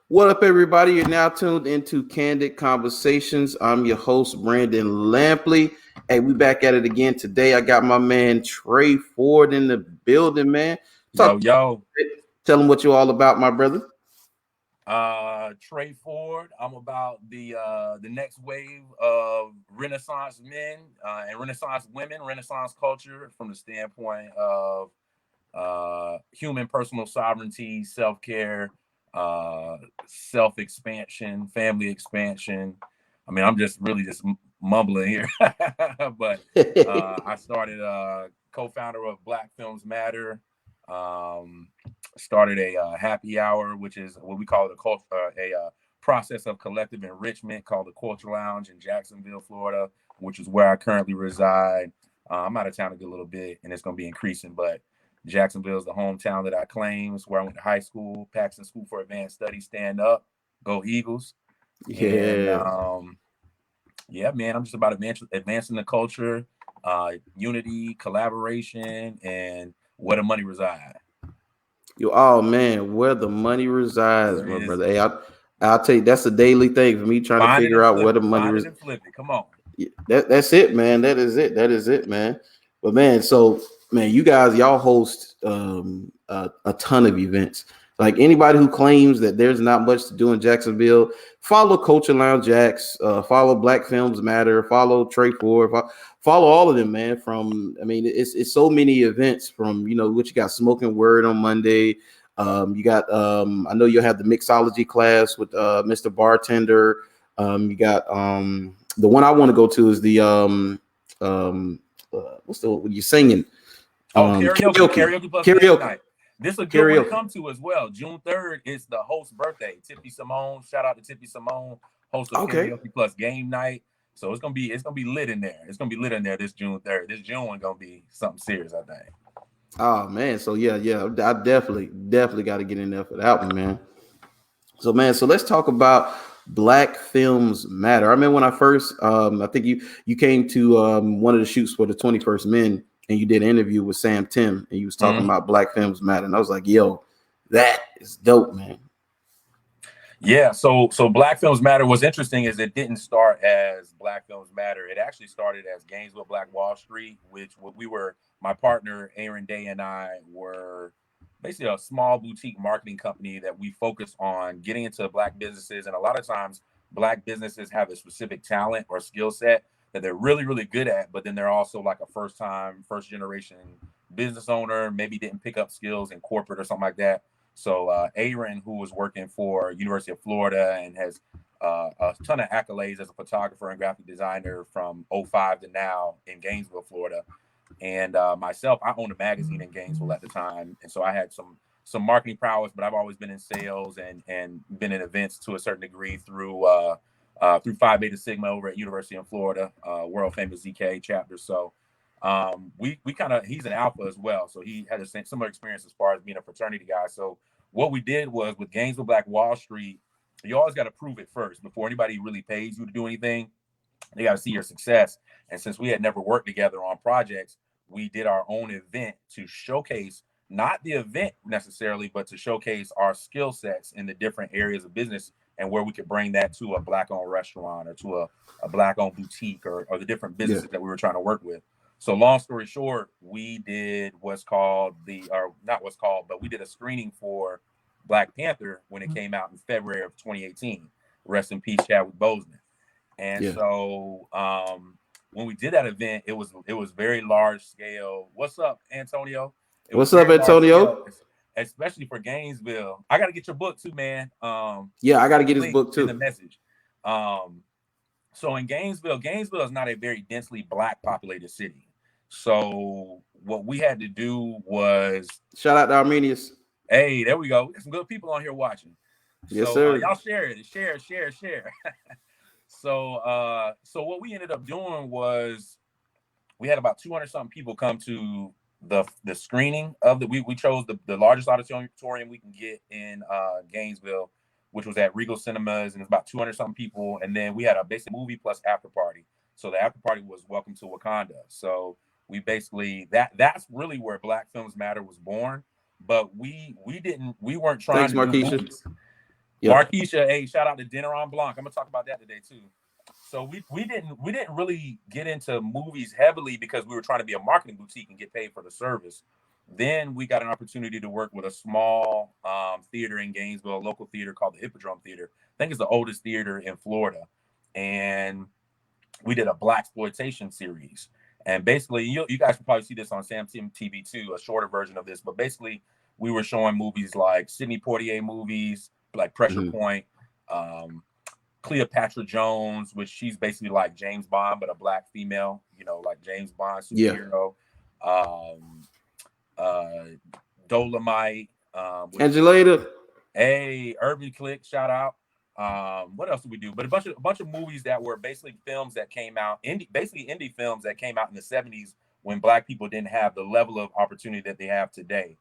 What up, everybody? You're now tuned into Candid Conversations. I'm your host, Brandon Lampley. Hey, we back at it again today. I got my man Trey Ford in the building, man. Yo, Talk, yo, tell him what you're all about, my brother. Trey Ford. I'm about the next wave of Renaissance men and Renaissance women, Renaissance culture from the standpoint of human personal sovereignty, self-care, self-expansion, family expansion. I mean, I'm just really just mumbling here, but I started co-founder of Black Films Matter. Started a happy hour, which is what we call a process of collective enrichment called the Culture Lounge in Jacksonville, Florida, which is where I currently reside. I'm out of town a good little bit, and it's going to be increasing, but Jacksonville is the hometown that I claim. It's where I went to high school, Paxton School for Advanced Studies. Stand up, go Eagles. And Yeah. yeah, man, I'm just about advancing the culture, unity, collaboration, and where the money resides. Oh man, where the money resides, Where my is brother. it? Hey, I'll tell you, that's a daily thing for me trying to Find it figure and out where flip the it. money Find it resides. and flip it. Come on. That's it, man. That is it. That is it, man. But man, so man, you guys, y'all host a ton of events. Like anybody who claims that there's not much to do in Jacksonville, follow Culture Lounge Jacks, follow Black Films Matter, follow Trey Ford, follow all of them, man. From I mean, it's so many events. From what you got, Smoking Word on Monday. You got I know you'll have the mixology class with Mr. Bartender. You got the one I want to go to is the what's the what you singing? Oh, karaoke plus game Karaoke. night. This is a good one to Karaoke. come to as well. June 3rd is the host's birthday. Tippy Simone. Shout out to Tippy Simone, host of Okay. karaoke plus game night. So it's gonna be lit in there. It's gonna be lit in there this June 3rd. This June gonna be something serious, I think. Oh man, so yeah, I definitely got to get in there for that one, man. So man, so let's talk about Black Films Matter. I remember when I first, I think you came to one of the shoots for the 21st Men, and you did an interview with Sam Tim, and you was talking about Black Films Matter, and I was like, yo, that is dope, man. Yeah, so Black Films Matter. What's interesting is it didn't start as Black Films Matter. It actually started as Gainesville Black Wall Street, which we were. My partner Aaron Day and I were basically a small boutique marketing company that we focus on getting into Black businesses. And a lot of times, Black businesses have a specific talent or skill set that they're really, really good at, but then they're also like a first generation business owner, maybe didn't pick up skills in corporate or something like that. So Aaron, who was working for University of Florida and has a ton of accolades as a photographer and graphic designer from '05 to now in Gainesville, Florida. And myself, I owned a magazine in Gainesville at the time, and so I had some marketing prowess, but I've always been in sales and been in events to a certain degree through Phi Beta Sigma over at University of Florida, world famous ZK chapter. So we kind of, he's an alpha as well, so he had a similar experience as far as being a fraternity guy. So what we did was with Gainesville Black Wall Street, you always got to prove it first before anybody really pays you to do anything. They got to see your success. And since we had never worked together on projects, we did our own event to showcase not the event necessarily, but to showcase our skill sets in the different areas of business and where we could bring that to a Black-owned restaurant or to a Black-owned boutique or the different businesses that we were trying to work with. So long story short, we did we did a screening for Black Panther when it came out in February of 2018. Rest in peace, Chadwick Boseman. And so when we did that event, it was very large scale. What's up, Antonio? What's up, Antonio? Scale, especially for Gainesville. I got to get your book too, man. Yeah, I got to get his book too. In the message. So in Gainesville is not a very densely Black populated city. So what we had to do was shout out to Armenians. Hey, there we go. There's some good people on here watching. Yes, so sir. Y'all share it. Share. So what we ended up doing was we had about 200 something people come to the screening of we chose the largest auditorium we can get in Gainesville, which was at Regal Cinemas, and it's about 200 something people. And then we had a basic movie plus after party. So the after party was Welcome to Wakanda. So we basically that's really where Black Films Matter was born. But we weren't trying to do movies. Marquisha, hey, shout out to Dinner on Blanc. I'm gonna talk about that today too. So we didn't really get into movies heavily because we were trying to be a marketing boutique and get paid for the service. Then we got an opportunity to work with a small theater in Gainesville, a local theater called the Hippodrome Theater. I think it's the oldest theater in Florida, and we did a Blaxploitation series. And basically, you guys can probably see this on Sam Tim TV too, a shorter version of this. But basically, we were showing movies like Sidney Poitier movies, like Pressure Point, Cleopatra Jones, which she's basically like James Bond, but a black female, like James Bond superhero. Dolomite. Angelita. Hey, Urban Click, shout out. What else did we do? But a bunch of movies that were basically films that came out, indie films that came out in the 70s when Black people didn't have the level of opportunity that they have today.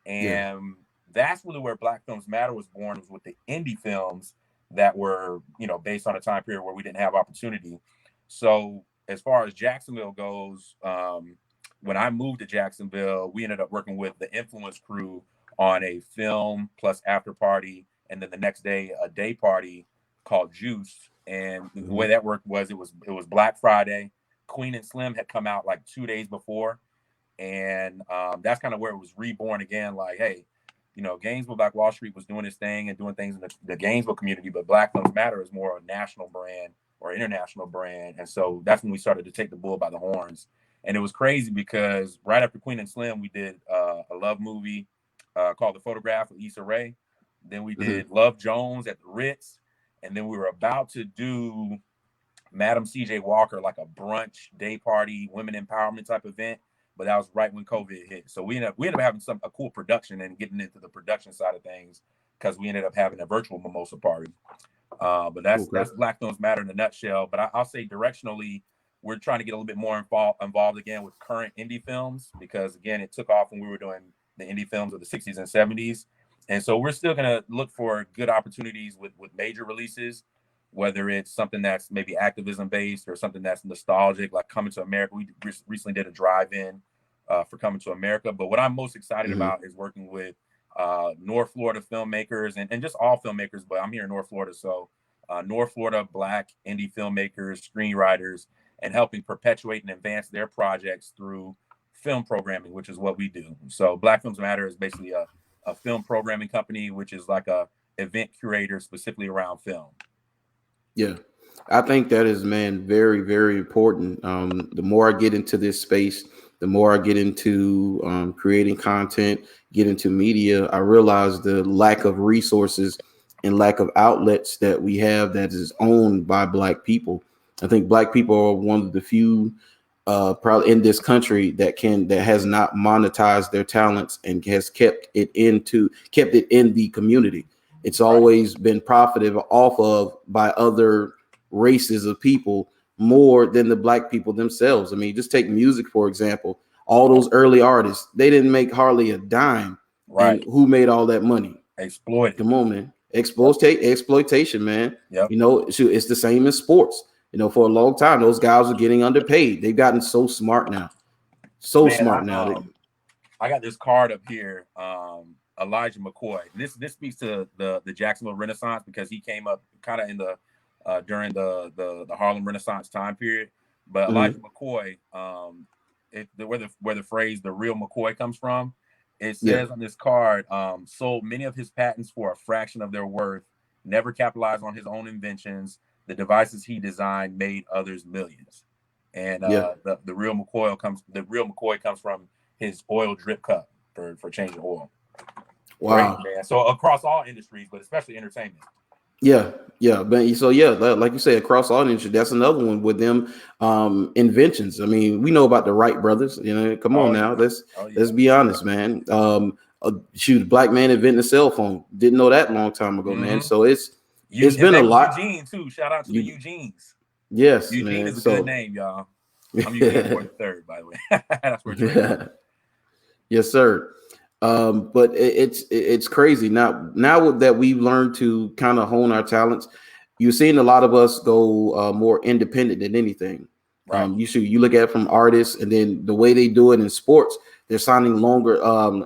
And that's really where Black Films Matter was born, was with the indie films that were, based on a time period where we didn't have opportunity. So as far as Jacksonville goes, when I moved to Jacksonville, we ended up working with the Influence crew on a film plus after party, and then the next day a day party called Juice. And the way that worked was it was Black Friday. Queen and Slim had come out like 2 days before, and that's kind of where it was reborn again. Like, hey, Gainesville Black Wall Street was doing its thing and doing things in the Gainesville community, but Black Films Matter is more a national brand or international brand. And so that's when we started to take the bull by the horns. And it was crazy because right after Queen and Slim, we did a love movie called The Photograph with Issa Rae. Then we did Love Jones at the Ritz. And then we were about to do Madam CJ Walker, like a brunch, day party, women empowerment type event. But that was right when COVID hit. So we ended up having a cool production and getting into the production side of things because we ended up having a virtual mimosa party. But that's Black Films Matter in a nutshell. But I'll say directionally, we're trying to get a little bit more involved again with current indie films because, again, it took off when we were doing the indie films of the 60s and 70s. And so we're still going to look for good opportunities with major releases, whether it's something that's maybe activism based or something that's nostalgic, like Coming to America. We recently did a drive-in for Coming to America. But what I'm most excited about is working with North Florida filmmakers and just all filmmakers. But I'm here in North Florida. So North Florida Black indie filmmakers, screenwriters, and helping perpetuate and advance their projects through film programming, which is what we do. So Black Films Matter is basically a film programming company, which is like a event curator specifically around film. Yeah, I think that is, man, very, very important. The more I get into this space, the more I get into creating content, get into media, I realize the lack of resources and lack of outlets that we have that is owned by Black people. I think Black people are one of the few probably in this country that has not monetized their talents and has kept it in the community. It's always been profited off of by other races of people more than the Black people themselves. I mean, just take music, for example. All those early artists, they didn't make hardly a dime. Right. And who made all that money? Exploited. Come on, man. Exploitation, man. Yep. It's the same in sports. For a long time, those guys are getting underpaid. They've gotten so smart now. I got this card up here, Elijah McCoy. This speaks to the Jacksonville Renaissance because he came up kind of in the during the Harlem Renaissance time period. But Elijah McCoy, where the phrase "the real McCoy" comes from, it says on this card, sold many of his patents for a fraction of their worth, never capitalized on his own inventions. The devices he designed made others millions. And the real McCoy comes from his oil drip cup for changing oil. Wow. Great, man. So across all industries, but especially entertainment. Yeah. But so like you say, across all industries, that's another one with them inventions. I mean, we know about the Wright brothers. Come on now. Let's be honest, man. Black man inventing a cell phone. Didn't know that a long time ago, man. So it's been a lot. Eugene too. Shout out to the Eugenes. Yes, Eugene man. is a good name, y'all. I'm Eugene for the third, by the way. That's where Trey. Yes, sir. But it's crazy now that we've learned to kind of hone our talents. You're seeing a lot of us go more independent than anything. Right. You look at it from artists, and then the way they do it in sports, they're signing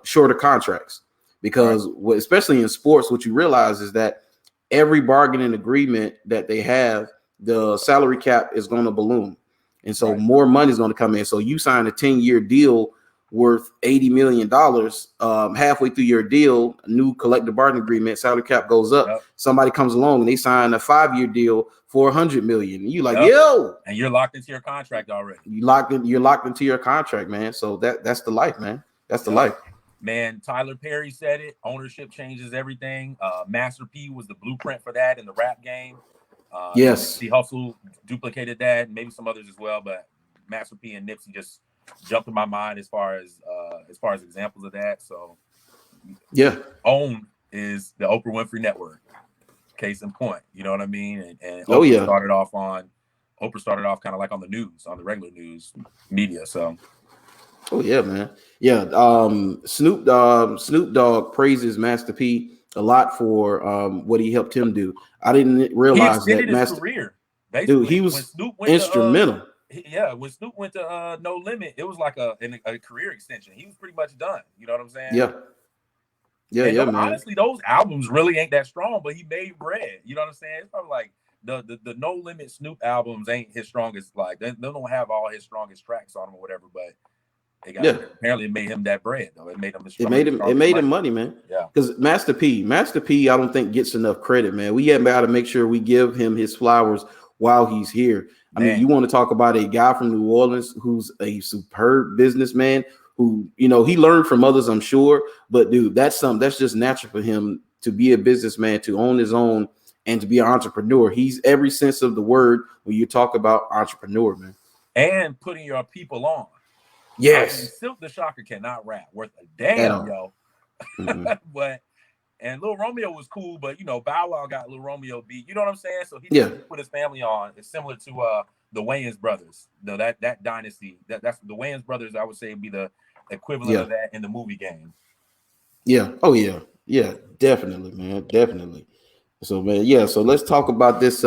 shorter contracts because, especially in sports, what you realize is that every bargaining agreement that they have, the salary cap is going to balloon. And so more money is going to come in. So you sign a 10-year deal worth $80 million. Halfway through your deal, a new collective bargaining agreement, salary cap goes up. Yep. Somebody comes along and they sign a 5-year deal for $100 million. And you like, Yep. yo, and you're locked into your contract already. You're locked into your contract, man. So that's the life, man. That's the life. Man, Tyler Perry said it. Ownership changes everything. Master P was the blueprint for that in the rap game. Yes. Nipsey Hussle duplicated that, maybe some others as well, but Master P and Nipsey just jumped in my mind as far as examples of that. So yeah, OWN is the Oprah Winfrey Network. Case in point, you know what I mean? And Oprah started off kind of like on the news, on the regular news media. So oh yeah, man. Yeah. Snoop Dogg praises Master P a lot for what he helped him do. I didn't realize he that his career. Basically, dude, he was when Snoop went instrumental. When Snoop went to No Limit, it was like a career extension. He was pretty much done. You know what I'm saying? Yeah. Yeah, man. Honestly, those albums really ain't that strong, but he made bread. You know what I'm saying? It's probably like the No Limit Snoop albums ain't his strongest. Like they don't have all his strongest tracks on them or whatever, but apparently it made him that bread though. It made him it made him money, man. Yeah. Because Master P, I don't think gets enough credit, man. We have got to make sure we give him his flowers while he's here. I mean, you want to talk about a guy from New Orleans who's a superb businessman who, he learned from others, I'm sure. But dude, that's just natural for him to be a businessman, to own his own, and to be an entrepreneur. He's every sense of the word when you talk about entrepreneur, man. And putting your people on. Yes. I mean, Silk the Shocker cannot rap worth a damn, yo. Mm-hmm. And Lil Romeo was cool, but Bow Wow got Lil Romeo beat. You know what I'm saying? So he put his family on. It's similar to the Wayans brothers. That dynasty. That's the Wayans brothers. I would say would be the equivalent of that in the movie game. Yeah. Oh yeah. Yeah. Definitely, man. Definitely. So man, yeah. So let's talk about this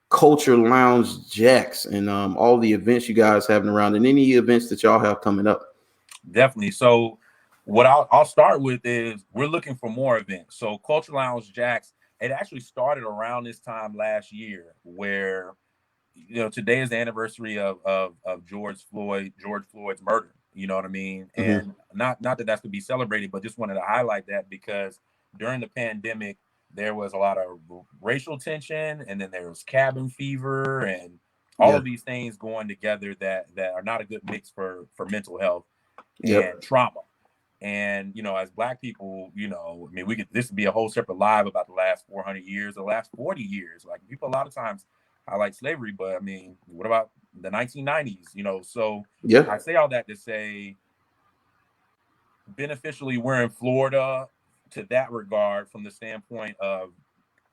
Culture Lounge Jacks and all the events you guys having around, and any events that y'all have coming up. Definitely. So what I'll start with is we're looking for more events. So Culture Lounge Jacks, it actually started around this time last year, where today is the anniversary of George Floyd's murder. You know what I mean? Mm-hmm. And not that that's to be celebrated, but just wanted to highlight that because during the pandemic, there was a lot of racial tension, and then there was cabin fever, and all of these things going together that are not a good mix for mental health and trauma. And as Black people, I mean, this would be a whole separate live about the last 400 years, the last 40 years. Like people a lot of times highlight slavery, but I mean, what about the 1990s? So I say all that to say, beneficially, we're in Florida to that regard, from the standpoint of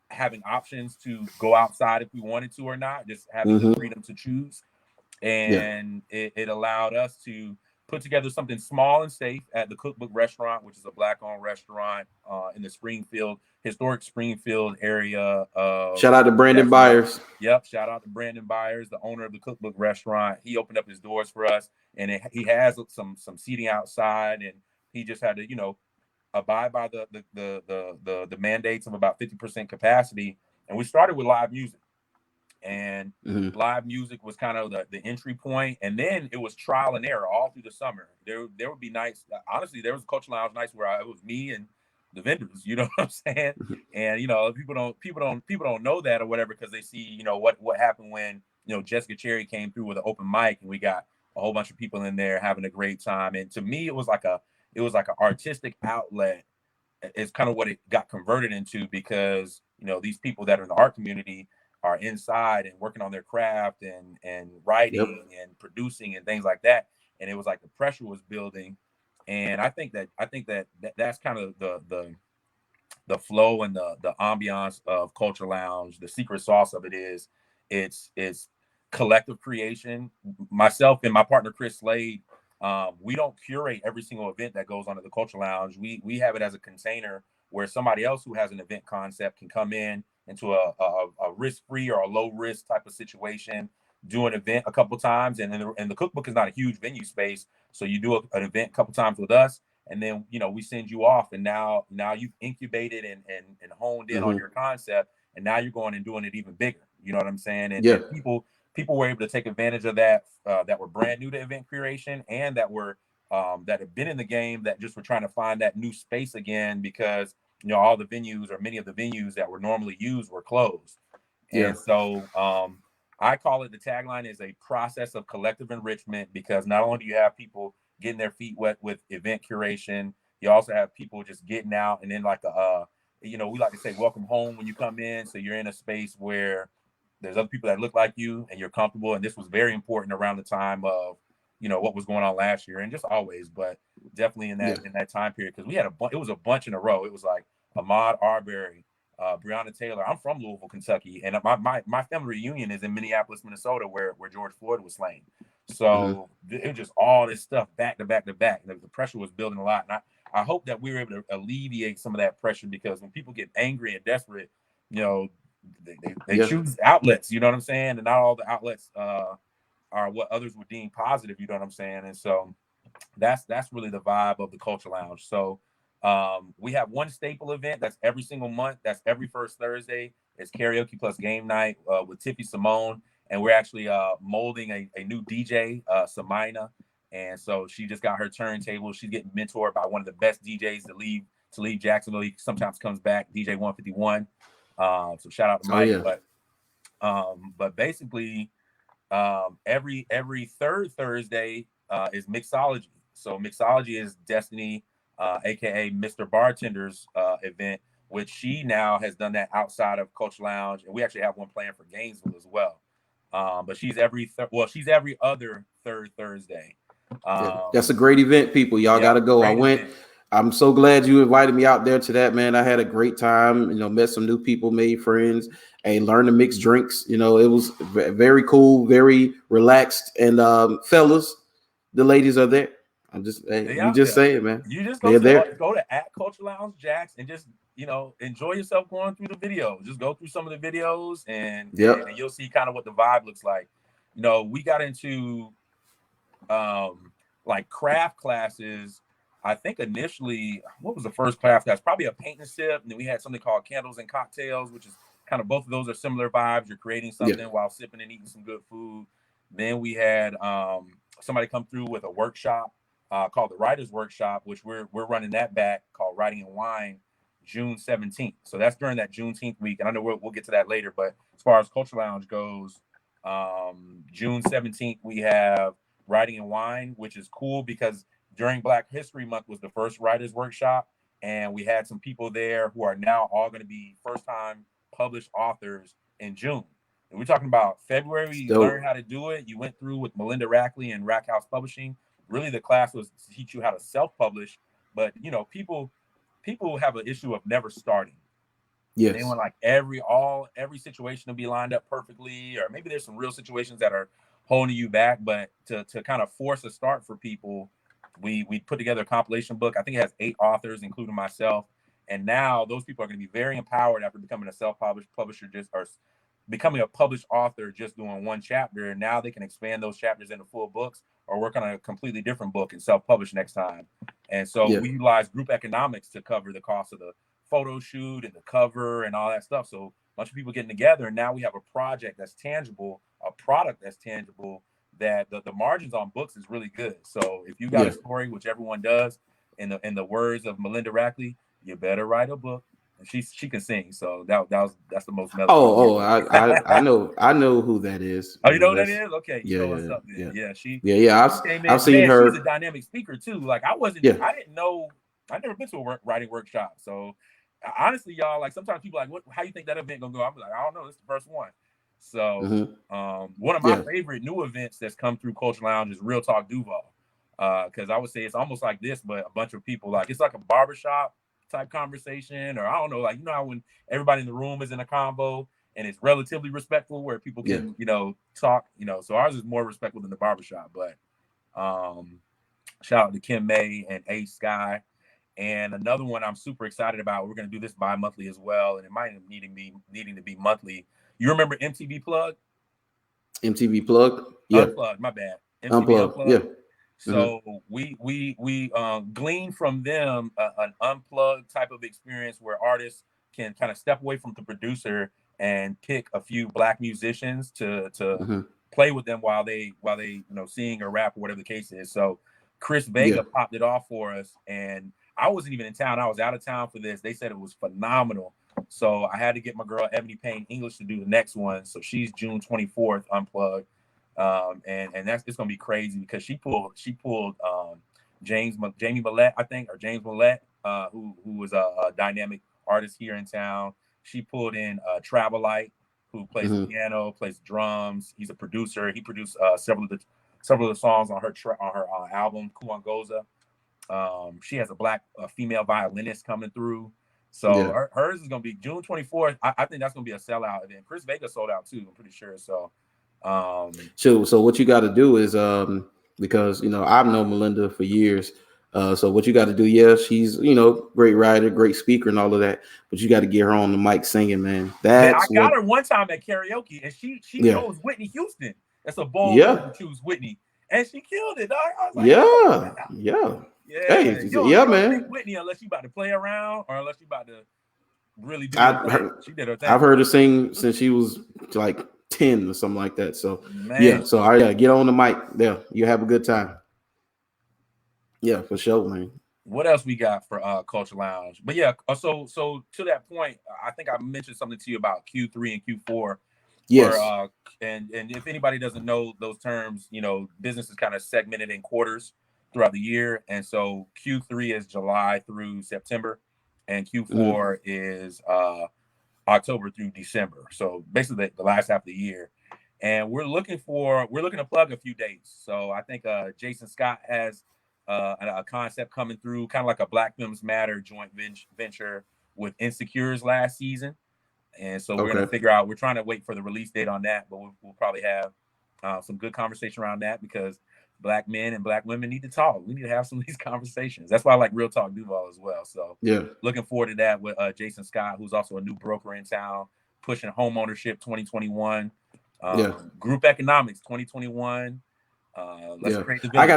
having options to go outside if we wanted to or not, just having the freedom to choose. And it allowed us to put together something small and safe at the Cookbook Restaurant, which is a Black-owned restaurant in the historic Springfield area. Shout out to Brandon Byers. Yep, shout out to Brandon Byers, the owner of the Cookbook Restaurant. He opened up his doors for us, and he has some seating outside, and he just had to, abide by the mandates of about 50% capacity. And we started with live music. And live music was kind of the entry point, and then it was trial and error all through the summer. There would be nights, honestly, there was Culture Lounge nights where it was me and the vendors, you know what I'm saying? And people don't know that or whatever, because they see what happened when Jessica Cherry came through with an open mic, and we got a whole bunch of people in there having a great time. And to me, it was like an artistic outlet. It's kind of what it got converted into, because these people that are in the art community are inside and working on their craft and writing and producing and things like that. And it was like the pressure was building. And I think that's kind of the flow and the ambiance of Culture Lounge. The secret sauce of it is it's collective creation. Myself and my partner Chris Slade, we don't curate every single event that goes on at the Culture Lounge. We have it as a container where somebody else who has an event concept can come in into a risk-free or a low-risk type of situation, do an event a couple times, and the Cookbook is not a huge venue space, so you do an event a couple times with us, and then we send you off, and now you've incubated and honed in on your concept, and now you're going and doing it even bigger. You know what I'm saying? And people were able to take advantage of that, that were brand new to event creation, and that were that have been in the game, that just were trying to find that new space again, because all the venues, or many of the venues that were normally used, were closed. And so I call it, the tagline is a process of collective enrichment, because not only do you have people getting their feet wet with event curation, you also have people just getting out, and then like we like to say welcome home when you come in. So you're in a space where there's other people that look like you and you're comfortable. And this was very important around the time of what was going on last year, and just always, but definitely in that time period, because we had it was a bunch in a row. It was like Ahmaud Arbery, Breonna Taylor. I'm from Louisville, Kentucky, and my family reunion is in Minneapolis, Minnesota, where George Floyd was slain. So it was just all this stuff back to back to back. The pressure was building a lot, and I hope that we were able to alleviate some of that pressure, because when people get angry and desperate, they choose outlets. You know what I'm saying? And not all the outlets are what others would deem positive. You know what I'm saying? And so that's really the vibe of the Culture Lounge. So we have one staple event that's every single month. That's every first Thursday. It's karaoke plus game night with Tiffy Simone. And we're actually molding a new DJ, Samina. And so she just got her turntable. She's getting mentored by one of the best DJs to leave Jacksonville. He sometimes comes back, DJ 151. So shout out to Mike. But basically, every third Thursday is mixology. So mixology is Destiny, aka Mr. Bartender's event, which she now has done that outside of Culture Lounge, and we actually have one planned for Gainesville as well. But she's every other third Thursday. That's a great event, people. Y'all got to go. I went. Event. I'm so glad you invited me out there to that, man. I had a great time. Met some new people, made friends, and learned to mix drinks. It was very cool, very relaxed. And fellas, the ladies are there. I'm just, you just say it, man. You just go to @Culture Lounge Jacks and just enjoy yourself going through the videos. Just go through some of the videos, and you'll see kind of what the vibe looks like. We got into like craft classes. I think initially, what was the first craft class? Probably a paint and sip, and then we had something called Candles and Cocktails, which is kind of, both of those are similar vibes. You're creating something while sipping and eating some good food. Then we had somebody come through with a workshop called the Writers Workshop, which we're running that back, called Writing and Wine, June 17th. So that's during that Juneteenth week, and I know we'll get to that later. But as far as Culture Lounge goes, June 17th we have Writing and Wine, which is cool because during Black History Month was the first Writers Workshop, and we had some people there who are now all going to be first-time published authors in June. And we're talking about February, you learned how to do it. You went through with Melinda Rackley and Rack House Publishing. Really, the class was to teach you how to self-publish, but people have an issue of never starting. Yes. They want like every situation to be lined up perfectly, or maybe there's some real situations that are holding you back. But to kind of force a start for people, we put together a compilation book. I think it has 8 authors, including myself. And now those people are going to be very empowered after becoming a self-published publisher, or becoming a published author, just doing one chapter. And now they can expand those chapters into full books, or work on a completely different book and self-publish next time. And so we utilize group economics to cover the cost of the photo shoot and the cover and all that stuff. So a bunch of people getting together, and now we have a project that's tangible, a product that's tangible, that the margins on books is really good. So if you got a story, which everyone does, in the words of Melinda Rackley, you better write a book. And she can sing, so that's the most mellow. I know who that is. Oh, you know who that is? Okay, show us up then. She I've seen her. She's a dynamic speaker too. Like I didn't know. I've never been to a writing workshop. So honestly, y'all, like sometimes people are like, how you think that event gonna go? I'm like, I don't know. This is the first one. So one of my favorite new events that's come through Culture Lounge is Real Talk Duval. Because I would say it's almost like this, but a bunch of people, like it's like a barbershop type conversation, or I don't know, like how when everybody in the room is in a combo and it's relatively respectful, where people can talk, so ours is more respectful than the barbershop. But shout out to Kim May and Ace Sky. And another one I'm super excited about, we're going to do this bi-monthly as well, and it might needing to be monthly. You remember MTV Plug? MTV Plug? Yeah. Unplugged, my bad. MTV Unplugged. Yeah. So we glean from them an unplugged type of experience where artists can kind of step away from the producer and pick a few Black musicians to play with them while they sing or rap or whatever the case is. So Chris Vega popped it off for us, and I wasn't even in town. I was out of town for this. They said it was phenomenal. So I had to get my girl Ebony Payne English to do the next one. So she's June 24th, unplugged. And that's it's gonna be crazy because she pulled Jamie Millette, I think, or James Millette, who was a dynamic artist here in town. She pulled in Travelite, who plays the piano, plays drums. He's a producer. He produced several of the songs on her album Kuangoza. She has a Black female violinist coming through. So hers is gonna be June 24th. I think that's gonna be a sellout event. Chris Vega sold out too, I'm pretty sure. So so what you got to do is because I've known Melinda for years, so what you got to do, she's great writer, great speaker, and all of that, but you got to get her on the mic singing, man. I got her one time at karaoke, and she chose Whitney Houston. That's a bold move to choose Whitney, and she killed it. I was like, hey, man. Whitney, unless you about to play around or unless you about to really do it. She did her thing. I've heard her sing since she was like 10 or something like that. So so all right, get on the mic there. You have a good time. Yeah, for sure, man. What else we got for Culture Lounge? But so to that point, I think I mentioned something to you about Q3 and Q4. Yes. And if anybody doesn't know those terms, business is kind of segmented in quarters throughout the year. And so Q3 is July through September, and Q4 is October through December. So basically the last half of the year. And we're looking to plug a few dates. So I think Jason Scott has a concept coming through, kind of like a Black Films Matter joint venture with Insecures last season. And so we're going to figure out, we're trying to wait for the release date on that, but we'll probably have some good conversation around that because Black men and Black women need to talk. We need to have some of these conversations. That's why I like Real Talk Duval as well. So looking forward to that with Jason Scott, who's also a new broker in town, pushing homeownership 2021, group economics 2021. Let's create the I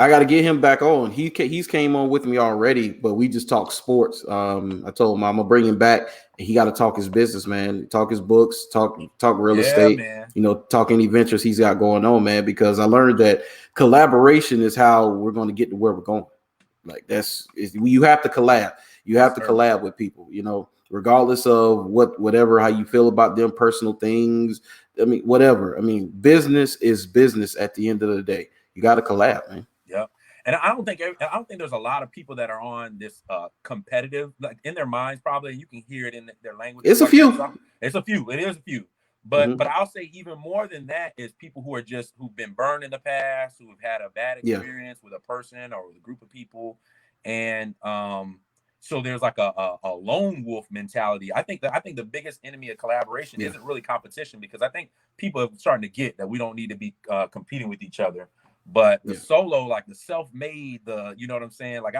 gotta get him back on. He's came on with me already, but we just talk sports. I told him I'm gonna bring him back, and he got to talk his business, man. Talk his books, talk real estate, man. Talk any ventures he's got going on, man. Because I learned that collaboration is how we're going to get to where we're going. Like you have to collab. You have to collab with people, regardless of whatever, how you feel about them, personal things. I mean, whatever. I mean, business is business at the end of the day. You got to collab, man. Yeah. And I don't think there's a lot of people that are on this competitive, like in their minds, probably. You can hear it in their language. It's a few. It is a few. But I'll say even more than that is people who've been burned in the past, who have had a bad experience with a person or with a group of people. And so there's like a lone wolf mentality. I think the biggest enemy of collaboration isn't really competition, because I think people are starting to get that we don't need to be competing with each other. But the solo, like the self-made, you know what I'm saying? Like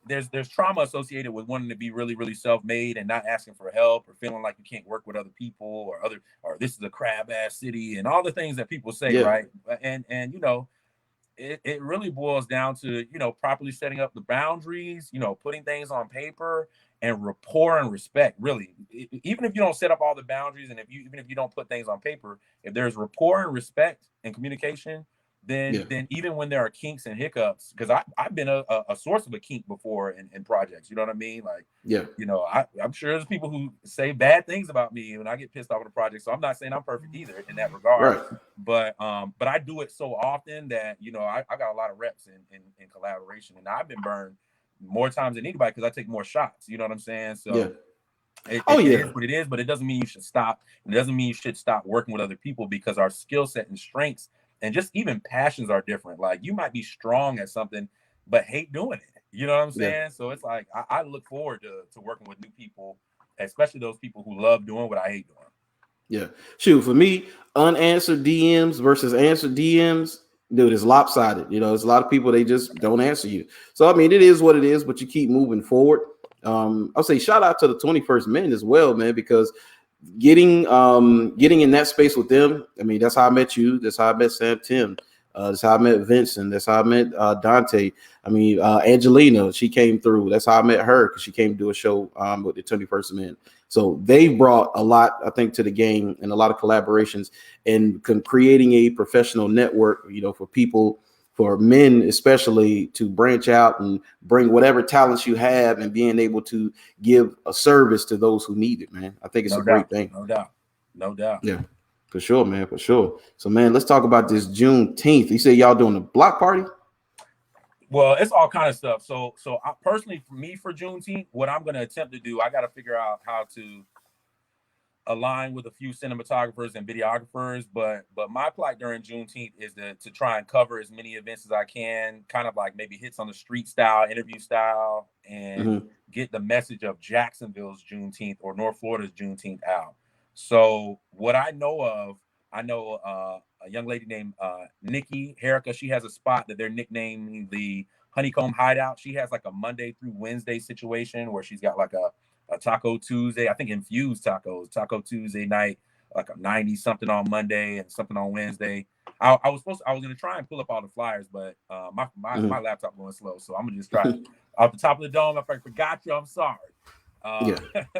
there's trauma associated with wanting to be really, really self-made and not asking for help or feeling like you can't work with other people or this is a crab ass city and all the things that people say, right? And it really boils down to, properly setting up the boundaries, putting things on paper, and rapport and respect. Really, even if you don't set up all the boundaries, and even if you don't put things on paper, if there's rapport and respect and communication, then even when there are kinks and hiccups, because I've been a source of a kink before in projects, you know what I mean? Like, I'm sure there's people who say bad things about me when I get pissed off at a project. So I'm not saying I'm perfect either in that regard. Right. But I do it so often that, I got a lot of reps in collaboration, and I've been burned more times than anybody because I take more shots. You know what I'm saying? So it is what it is, but it doesn't mean you should stop. It doesn't mean you should stop working with other people, because our skill set and strengths and just even passions are different. Like, you might be strong at something, but hate doing it. You know what I'm saying? Yeah. So it's like, I look forward to working with new people, especially those people who love doing what I hate doing. Yeah. Shoot, for me, unanswered DMs versus answered DMs, dude, it's lopsided. There's a lot of people, they just don't answer you. So, I mean, it is what it is, but you keep moving forward. I'll say shout out to the 21st Men as well, man, because getting in that space with them, I mean, that's how I met you. That's how I met Sam Tim. That's how I met Vincent. That's how I met Dante. I mean, Angelina, she came through. That's how I met her because she came to do a show with the 21st Amendment. So they brought a lot, I think, to the game and a lot of collaborations and creating a professional network, for people, for men especially, to branch out and bring whatever talents you have and being able to give a service to those who need it, man. I think it's a great thing. No doubt. Yeah, for sure, man, for sure. So, man, let's talk about this Juneteenth. You said y'all doing a block party? Well, it's all kind of stuff. So I, personally, for me, for Juneteenth, what I'm going to attempt to do, I got to figure out how to align with a few cinematographers and videographers, but my plight during Juneteenth is to try and cover as many events as I can, kind of like maybe hits on the street style, interview style, and get the message of Jacksonville's Juneteenth or North Florida's Juneteenth out. So what I know a young lady named Nikki Herrica. She has a spot that they're nicknaming the Honeycomb Hideout. She has like a Monday through Wednesday situation where she's got like a Taco Tuesday, I think infused tacos, Taco Tuesday night, like a 90 something on Monday and something on Wednesday. I was going to try and pull up all the flyers, but my laptop going slow. So I'm going to just try off the top of the dome. If I forgot you, I'm sorry.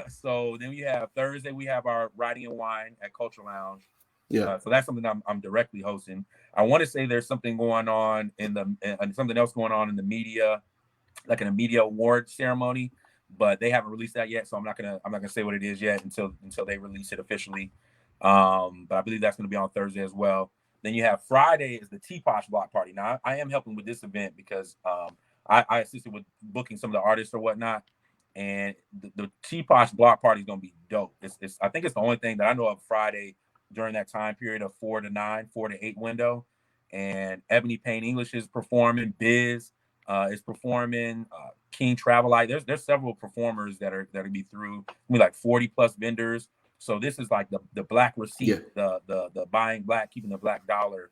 So then we have Thursday, we have our Writing and Wine at Culture Lounge. Yeah. So that's something I'm directly hosting. I want to say there's something going on something else going on in the media, like in a media award ceremony, but they haven't released that yet. So I'm not gonna say what it is yet until they release it officially. But I believe that's gonna be on Thursday as well. Then you have Friday is the T-Posh block party. Now I am helping with this event because I assisted with booking some of the artists or whatnot. And the T-Posh block party is gonna be dope. I think it's the only thing that I know of Friday during that time period of 4 to 8 window. And Ebony Payne English is performing, Biz is performing, King Travelite. There's several performers that are gonna be through. We like 40 plus vendors. So this is like the black receipt, the buying black, keeping the black dollar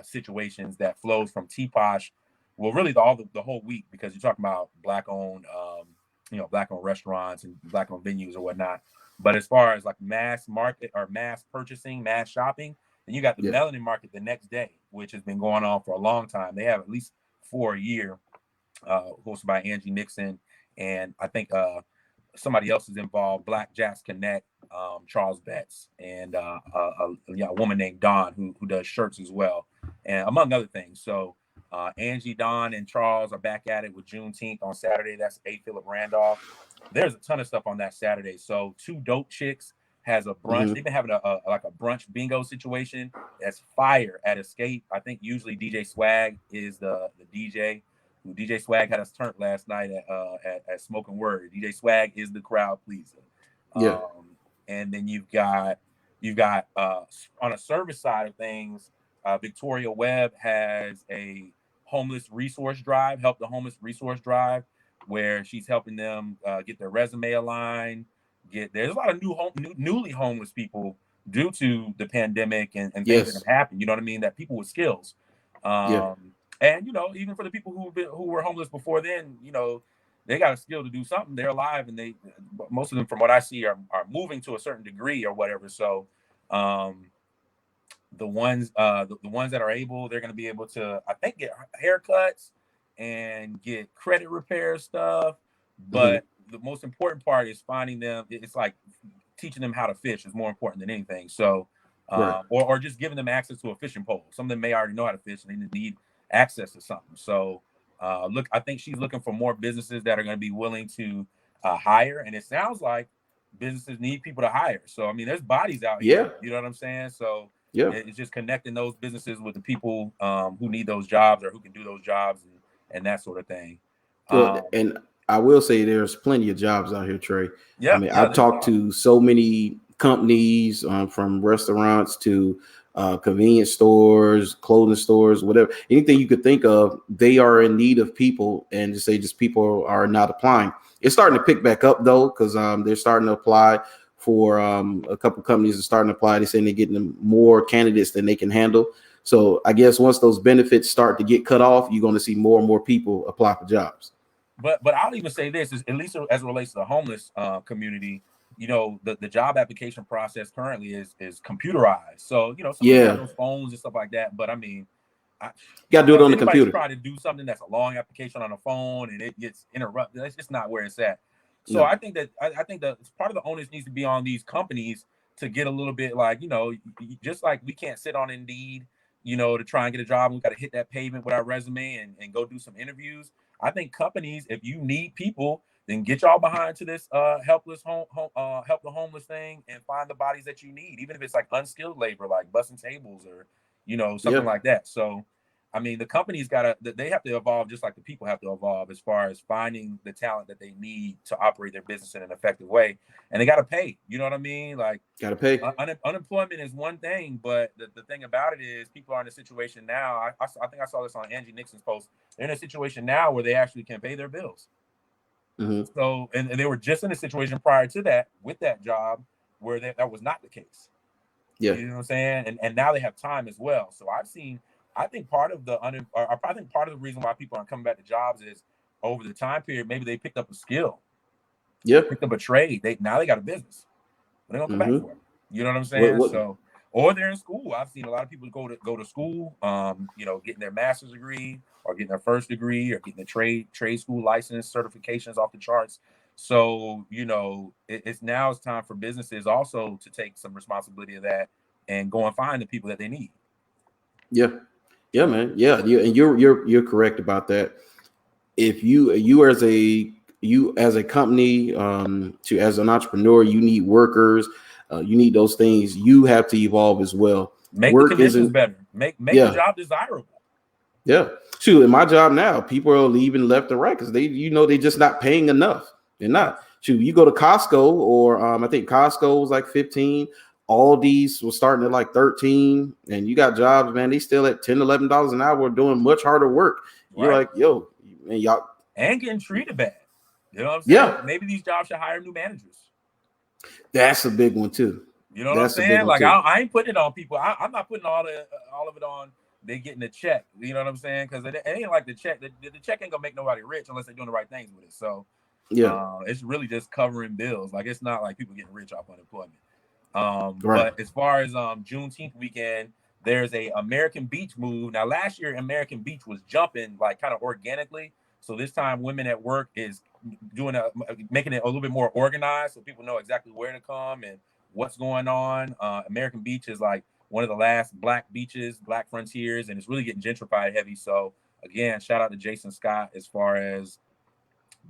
situations that flows from T-Posh. Well, really the whole week, because you're talking about black owned black owned restaurants and black owned venues or whatnot. But as far as like mass market or mass purchasing, mass shopping, then you got the melanin market the next day, which has been going on for a long time. They have at least 4 a year, hosted by Angie Nixon, and I think somebody else is involved, Black Jazz Connect, Charles Betts, and a woman named Dawn who does shirts as well, and among other things. So Angie, Dawn, and Charles are back at it with Juneteenth on Saturday. That's A. Philip Randolph. There's a ton of stuff on that Saturday. So Two Dope Chicks has a brunch. They've been having a brunch bingo situation that's fire at Escape. I think usually DJ Swag is the DJ. DJ Swag had us turned last night at Smoking Word. DJ Swag is the crowd pleaser. And then you've got on a service side of things, Victoria Webb has a homeless resource drive, Help the Homeless Resource Drive, where she's helping them get their resume aligned. There's a lot of newly homeless people due to the pandemic and things that have happened. You know what I mean? That people with skills. And even for the people who were homeless before then, they got a skill to do something. They're alive, and most of them, from what I see, are moving to a certain degree or whatever. So the ones that are able, they're going to be able to, I think, get haircuts and get credit repair stuff. But the most important part is finding them. It's like teaching them how to fish is more important than anything. So, or just giving them access to a fishing pole. Some of them may already know how to fish, and they need access to something. So, I think she's looking for more businesses that are going to be willing to hire. And it sounds like businesses need people to hire. So, I mean, there's bodies out here. You know what I'm saying? So, it's just connecting those businesses with the people who need those jobs or who can do those jobs and that sort of thing. And I will say there's plenty of jobs out here, Trey. I mean, I've talked to so many companies, from restaurants to convenience stores, clothing stores, whatever, anything you could think of. They are in need of people, and just people are not applying. It's starting to pick back up though, because they're starting to apply for a couple companies are starting to apply. They're saying they're getting more candidates than they can handle. So I guess once those benefits start to get cut off, you're going to see more and more people apply for jobs. But I'll even say this, is at least as it relates to the homeless community, the job application process currently is computerized. So, some people have those phones and stuff like that. But I mean, You got to do it on the Anybody computer. try to do something that's a long application on a phone and it gets interrupted. That's just not where it's at. So No. I think that part of the onus needs to be on these companies to get a little bit like, just like we can't sit on Indeed, to try and get a job. We got to hit that pavement with our resume and go do some interviews. I think companies, if you need people, then get y'all behind to this help the homeless thing and find the bodies that you need, even if it's like unskilled labor, like bussing tables or something like that. So I mean, the companies they have to evolve just like the people have to evolve as far as finding the talent that they need to operate their business in an effective way. And they got to pay, you know what I mean? Like, got to pay. Unemployment is one thing, but the thing about it is people are in a situation now. I think I saw this on Angie Nixon's post. They're in a situation now where they actually can pay their bills. Mm-hmm. So, and they were just in a situation prior to that with that job where that was not the case. Yeah. You know what I'm saying? And now they have time as well. So I think part of the reason why people aren't coming back to jobs is over the time period, maybe they picked up a skill. Yeah. Picked up a trade. Now they got a business. They're gonna come back for it. You know what I'm saying? So, or they're in school. I've seen a lot of people go to school, getting their master's degree or getting their first degree or getting the trade school license certifications off the charts. So, it's time for businesses also to take some responsibility of that and go and find the people that they need. Yeah. Yeah, man. Yeah, and you're correct about that. If you as a company, as an entrepreneur, you need workers, you need those things. You have to evolve as well. Make the conditions better. Make the job desirable. Yeah. Shoot, in my job now, people are leaving left and right because they're just not paying enough. They're not. Shoot, you go to Costco, or I think Costco was like 15. Aldi's was starting at like 13, and you got jobs, man. They still at $10, $11 an hour doing much harder work. You're like, yo, man, y'all and getting treated bad. You know what I'm saying? Yeah. Maybe these jobs should hire new managers. That's a big one too. You know what I'm saying? Like I ain't putting it on people. I'm not putting all of it on they getting a check. You know what I'm saying? Because it ain't like the check. The check ain't gonna make nobody rich unless they're doing the right things with it. So it's really just covering bills. Like it's not like people getting rich off unemployment. But as far as Juneteenth weekend, there's a American Beach move. Now, last year, American Beach was jumping like kind of organically. So this time, Women at Work is making it a little bit more organized, so people know exactly where to come and what's going on. American Beach is like one of the last black beaches, black frontiers, and it's really getting gentrified heavy. So again, shout out to Jason Scott as far as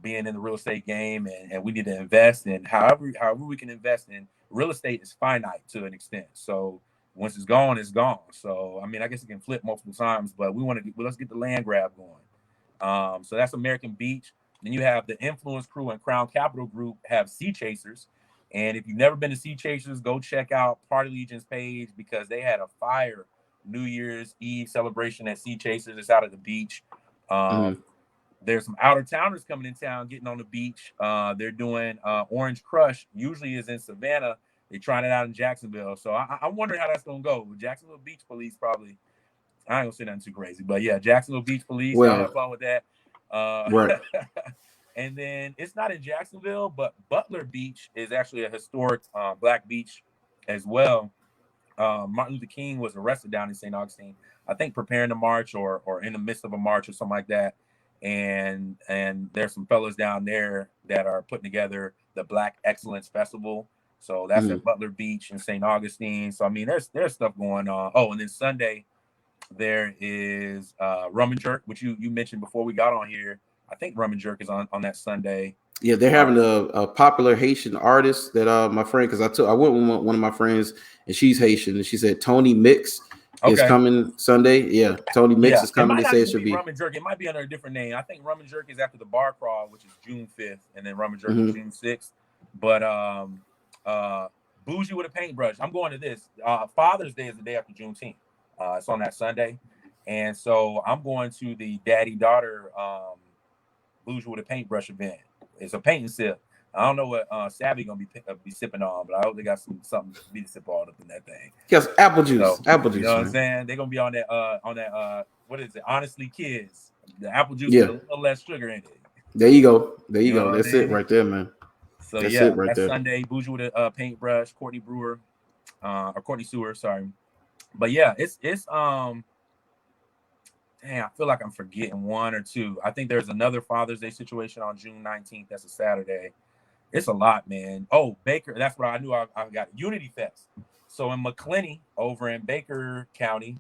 being in the real estate game, and we need to invest in however we can invest in. Real estate is finite to an extent. So once it's gone, it's gone. So, I mean, I guess it can flip multiple times, but let's get the land grab going. So that's American Beach. Then you have the Influence Crew and Crown Capital Group have Sea Chasers. And if you've never been to Sea Chasers, go check out Party Legion's page because they had a fire New Year's Eve celebration at Sea Chasers. It's out at the beach. There's some outer towners coming in town, getting on the beach. They're doing Orange Crush. Usually is in Savannah. They're trying it out in Jacksonville. So I'm wondering how that's going to go. Jacksonville Beach Police probably. I ain't going to say nothing too crazy. But, yeah, Jacksonville Beach Police. I'll have fun with that. And then it's not in Jacksonville, but Butler Beach is actually a historic black beach as well. Martin Luther King was arrested down in St. Augustine, I think preparing to march or in the midst of a march or something like that. And there's some fellas down there that are putting together the Black Excellence Festival. So that's at Butler Beach in St. Augustine. So I mean, there's stuff going on. Oh, and then Sunday there is Rum and Jerk, which you mentioned before we got on here. I think Rum and Jerk is on that Sunday. Yeah, they're having a popular Haitian artist that my friend, because I went with one of my friends and she's Haitian, and she said Tony Mix is coming Sunday. Yeah, Tony Mix is coming. They say it should be Rum and Jerk. It might be under a different name. I think Rum and Jerk is after the bar crawl, which is June 5th, and then Rum and Jerk is June 6th. But Bougie with a Paintbrush. I'm going to this. Father's Day is the day after Juneteenth. It's on that Sunday, and so I'm going to the daddy-daughter Bougie with a Paintbrush event. It's a paint and sip. I don't know what Savvy gonna be sipping on, but I hope they got something to be sip all up in that thing. Yes, apple juice. Apple juice. You know what I'm saying? They're gonna be on that what is it? Honestly Kids. The apple juice with a little less sugar in it. There you go. That's it right there, man. So that's there. Sunday. Bougie with a paintbrush, Courtney Brewer, or Courtney Sewer, sorry. But yeah, it's Damn, I feel like I'm forgetting one or two. I think there's another Father's Day situation on June 19th. That's a Saturday. It's a lot, man. Oh, Baker. That's what I knew. I got Unity Fest. So in McClenny, over in Baker County,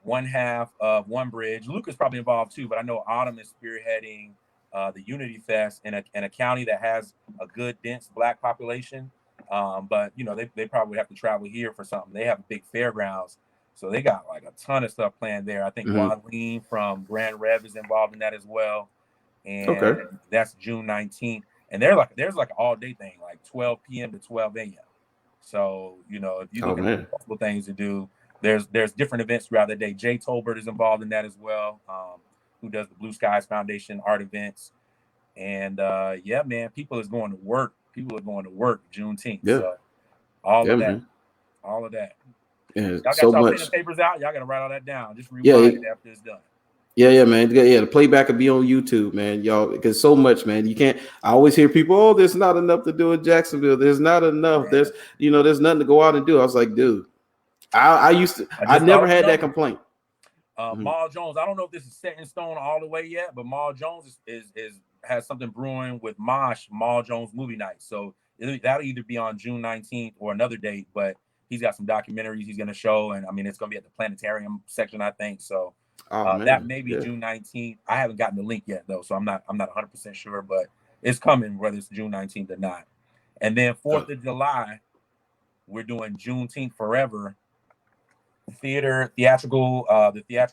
one half of One Bridge. Luke is probably involved too, but I know Autumn is spearheading the Unity Fest in a county that has a good, dense Black population. But you know, they probably would have to travel here for something. They have big fairgrounds, so they got like a ton of stuff planned there. I think Wadleen from Grand Rev is involved in that as well, and that's June 19th. And there's like an all day thing, like 12 p.m. to 12 a.m. So you know, if you look at multiple things to do, there's different events throughout the day. Jay Tolbert is involved in that as well, who does the Blue Skies Foundation art events. And yeah, man, people is going to work. People are going to work Juneteenth. Yeah. So all of that. Man. All of that. Yeah, y'all got so y'all much. pen and papers out. Y'all got to write all that down. Just rewind it after it's done. Yeah, man. Yeah, the playback will be on YouTube, man. Y'all, because so much, man. You can't. I always hear people, "Oh, there's not enough to do in Jacksonville. There's not enough. Man. There's nothing to go out and do." I was like, dude, I never had that complaint. Maul Jones. I don't know if this is set in stone all the way yet, but Maul Jones has something brewing with Maul Jones movie night. So that'll either be on June 19th or another date. But he's got some documentaries he's going to show, and I mean it's going to be at the planetarium section, I think. So. That may be June 19th. I haven't gotten the link yet though, so I'm not 100% sure, but it's coming whether it's June 19th or not. And then 4th of July, we're doing Juneteenth Forever the theatrical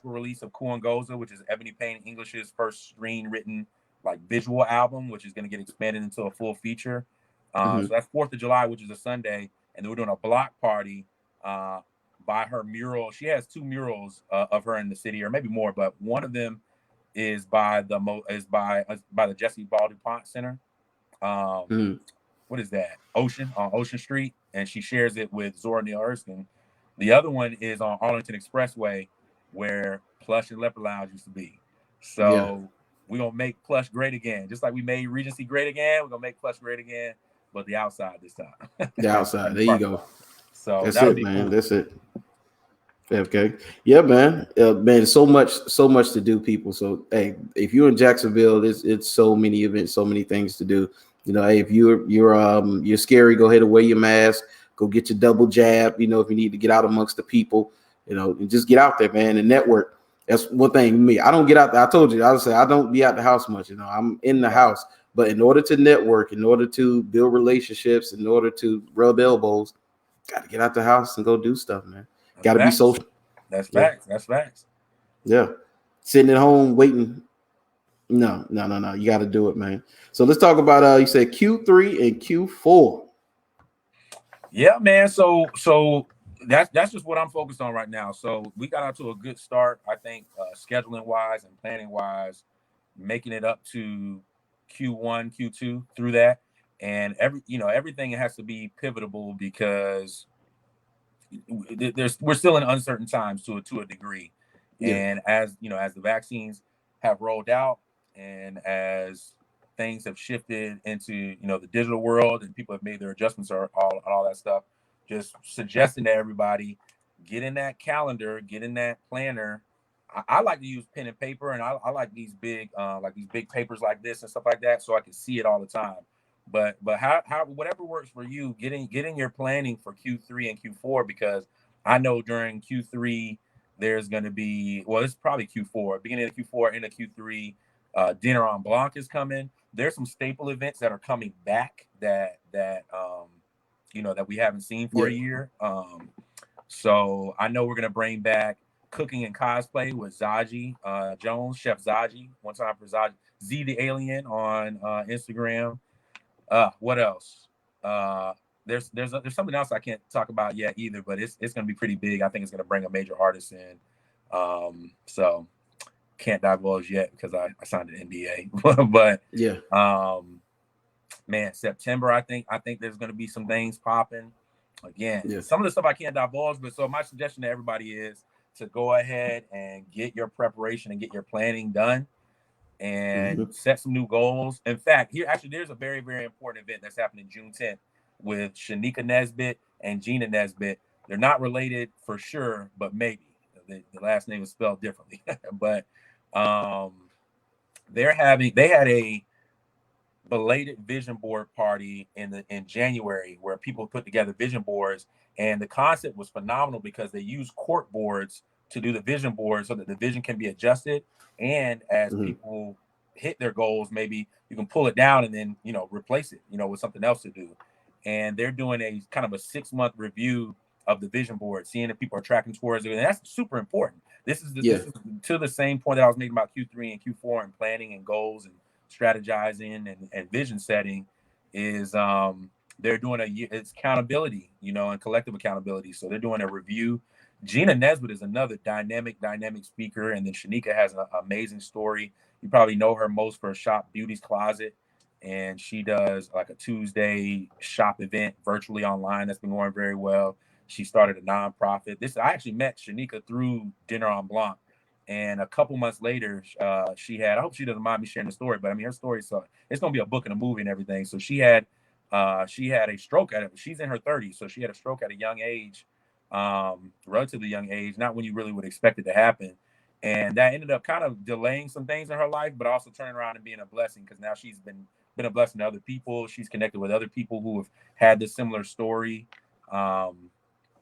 release of Kuangoza, which is Ebony Payne English's first screen-written like visual album, which is going to get expanded into a full feature. So that's 4th of July, which is a Sunday, and then we're doing a block party. By her mural. She has 2 murals of her in the city, or maybe more, but one of them is by the Jesse Ball DuPont Center. What is that? on Ocean Street, and she shares it with Zora Neale Hurston. The other one is on Arlington Expressway, where Plush and Leopard Lounge used to be. So we're gonna make Plush great again, just like we made Regency great again. We're gonna make Plush great again, but the outside this time. The outside. There you go. So that's it, man. Cool. That's it. Okay. Yeah, man. Man, so much to do, people. So hey, if you're in Jacksonville, it's so many events, so many things to do. You know, hey, if you're scary, go ahead and wear your mask. Go get your double jab. You know, if you need to get out amongst the people, you know, and just get out there, man, and network. That's one thing with me. I don't get out there. I told you, I don't be out the house much. You know, I'm in the house, but in order to network, in order to build relationships, in order to rub elbows, got to get out the house and go do stuff, man. Got to be social. That's facts. That's facts. Yeah. Sitting at home waiting. No. You got to do it, man. So let's talk about you said Q3 and Q4. Yeah, man. So that's just what I'm focused on right now. So we got out to a good start, I think, scheduling wise and planning wise, making it up to Q1, Q2 through that. And everything has to be pivotable because we're still in uncertain times to a degree. And as the vaccines have rolled out and as things have shifted into the digital world and people have made their adjustments or all that stuff, just suggesting to everybody, get in that calendar, get in that planner. I like to use pen and paper, and I like these big papers like this and stuff like that, so I can see it all the time. But how whatever works for you, getting your planning for Q3 and Q4, because I know during Q3 there's going to be, it's probably Q4, beginning of Q4 into Q3, Dinner on Blanc is coming. There's some staple events that are coming back that we haven't seen for a year. So I know we're going to bring back cooking and cosplay with Zaji Jones, Chef Zaji, one time for Zaji, Z the Alien on Instagram. What else? There's something else I can't talk about yet either, but it's going to be pretty big. I think it's going to bring a major artist in. So can't divulge yet because I signed an NDA. But man, September, I think there's going to be some things popping. Again, some of the stuff I can't divulge, but so my suggestion to everybody is to go ahead and get your preparation and get your planning done. And set some new goals. In fact, there's a very, very important event that's happening June 10th with Shanika Nesbitt and Gina Nesbitt. They're not related for sure, but maybe. The last name is spelled differently, but they had a belated vision board party in January where people put together vision boards, and the concept was phenomenal because they use cork boards to do the vision board so that the vision can be adjusted, and as people hit their goals, maybe you can pull it down and then replace it with something else to do. And they're doing a kind of a 6-month review of the vision board, seeing if people are tracking towards it, and that's super important. This is to the same point that I was making about Q3 and Q4 and planning and goals and strategizing and vision setting. Is they're doing it's accountability, and collective accountability. So they're doing a review. Gina Nesbitt is another dynamic speaker, and then Shanika has an amazing story. You probably know her most for Shop Beauty's Closet, and she does like a Tuesday shop event virtually online that's been going very well. She started a nonprofit. I actually met Shanika through Dinner on Blanc, and a couple months later, she had. I hope she doesn't mind me sharing the story, but I mean, her story. So it's gonna be a book and a movie and everything. So she had a stroke she's in her 30s, so she had a stroke at a young age, relatively young age, not when you really would expect it to happen. And that ended up kind of delaying some things in her life, but also turning around and being a blessing because now she's been a blessing to other people. She's connected with other people who have had this similar story.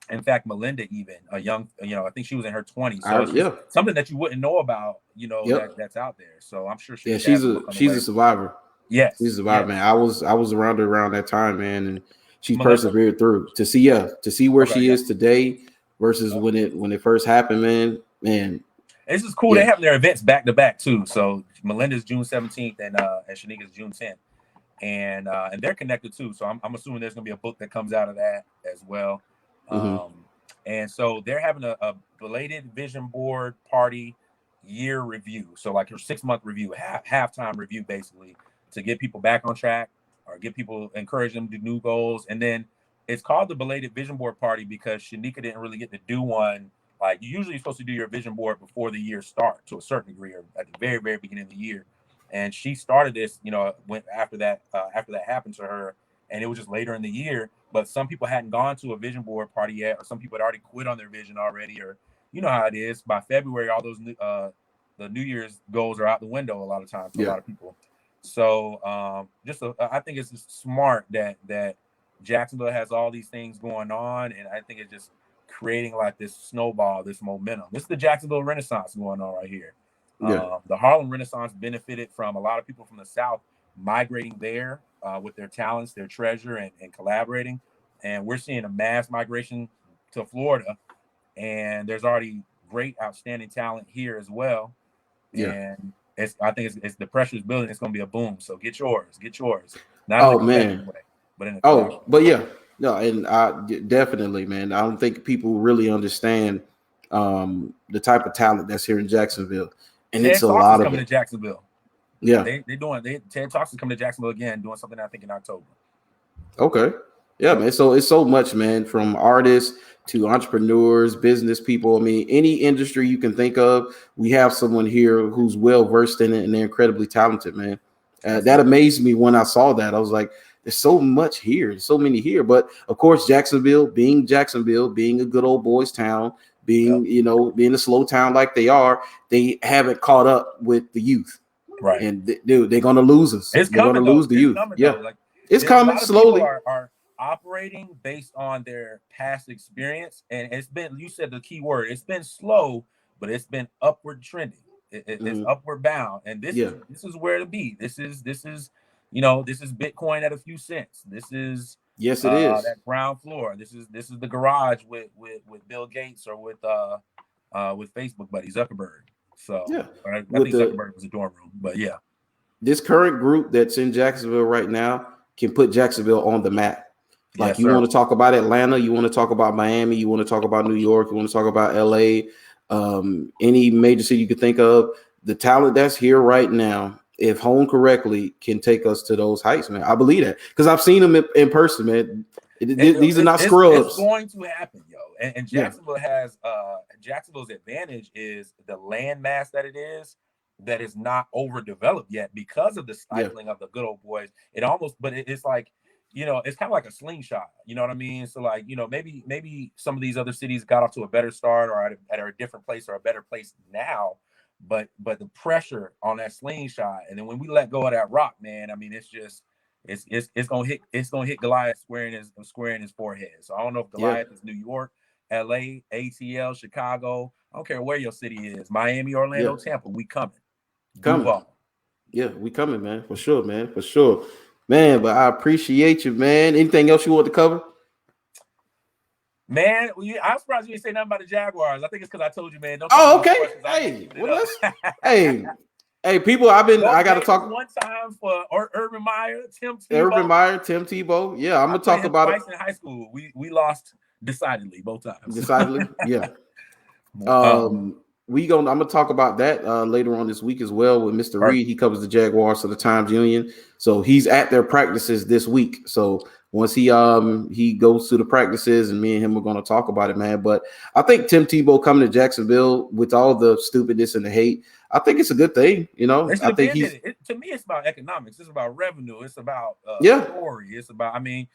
In fact, Melinda, even a young, I think she was in her 20s. So it's something that you wouldn't know about, that's out there. So I'm sure she's a survivor. Yes, she's a survivor, man. I was around her around that time, man, and she persevered through to see where she is today versus when it first happened, man. This is cool. They have their events back to back too. So Melinda's June 17th and Shanika's June 10th, and they're connected too. So I'm assuming there's gonna be a book that comes out of that as well. And so they're having a belated vision board party year review. So like your 6-month review, halftime review, basically, to get people back on track or encourage them to do new goals. And then it's called the belated vision board party because Shanika didn't really get to do one. Like usually you're supposed to do your vision board before the year starts to a certain degree or at the very, very beginning of the year. And she started this, went after that happened to her. And it was just later in the year, but some people hadn't gone to a vision board party yet, or some people had already quit on their vision already, or you know how it is. By February, all those the New Year's goals are out the window a lot of times for a lot of people. So I think it's just smart that Jacksonville has all these things going on, and I think it's just creating like this snowball, this momentum. This is the Jacksonville Renaissance going on right here. The Harlem Renaissance benefited from a lot of people from the South migrating there with their talents, their treasure, and collaborating. And we're seeing a mass migration to Florida, and there's already great, outstanding talent here as well. And I think it's the pressure is building. It's going to be a boom. So get yours. Not in a competitive way, but in a way. No, and definitely, man. I don't think people really understand the type of talent that's here in Jacksonville, and Ted it's a Talks lot is of coming to Jacksonville. Yeah, Ted Talks is coming to Jacksonville again, doing something I think in October. Okay, yeah, man. So it's so much, man, from artists to entrepreneurs, business people. I mean, any industry you can think of, we have someone here who's well versed in it, and they're incredibly talented, man. That amazed me when I saw that. I was like, there's so much here, there's so many here. But of course, Jacksonville, being a good old boys town, being a slow town like they are, they haven't caught up with the youth. Right. And they're gonna lose us. They're gonna lose the youth. It's coming slowly. Are operating based on their past experience, and it's been, you said the key word, it's been slow, but it's been upward trending. It's upward bound, and this is where to be. This is Bitcoin at a few cents. This is it is that ground floor. This is the garage with Bill Gates or with Facebook buddy Zuckerberg. So I think Zuckerberg was a dorm room, but this current group that's in Jacksonville right now can put Jacksonville on the map. Like you want to talk about Atlanta, you want to talk about Miami, you want to talk about New York, you want to talk about LA, any major city you could think of. The talent that's here right now, if honed correctly, can take us to those heights, man. I believe that because I've seen them in person, man. These are not scrubs. It's going to happen, yo. And Jacksonville has Jacksonville's advantage is the land mass that it is. That is not overdeveloped yet because of the stifling of the good old boys. It's like it's kind of like a slingshot. You know what I mean? So like, maybe some of these other cities got off to a better start or at a different place or a better place now. But the pressure on that slingshot, and then when we let go of that rock, man, I mean, it's gonna hit Goliath square in his forehead. So I don't know if Goliath is New York, LA, ATL, Chicago. I don't care where your city is, Miami, Orlando, Tampa. We coming. Duval. Yeah, we coming, man, for sure, man, for sure. Man, but I appreciate you, man. Anything else you want to cover? Man, I'm surprised you didn't say nothing about the Jaguars. I think it's because I told you, man. Don't okay. Hey, well, hey, people. I got to talk one time for Urban Meyer, Tim Tebow. Yeah, I'm gonna talk about it. In high school, we lost decidedly both times. Decidedly, yeah. I'm gonna talk about that later on this week as well with Mr. Reed. He covers the Jaguars for the Times Union, so he's at their practices this week. So once he goes through the practices, and me and him are going to talk about it, man. But I think Tim Tebow coming to Jacksonville with all the stupidness and the hate, I think it's a good thing. I think to me, it's about economics. It's about revenue. It's about story. It's about, I mean,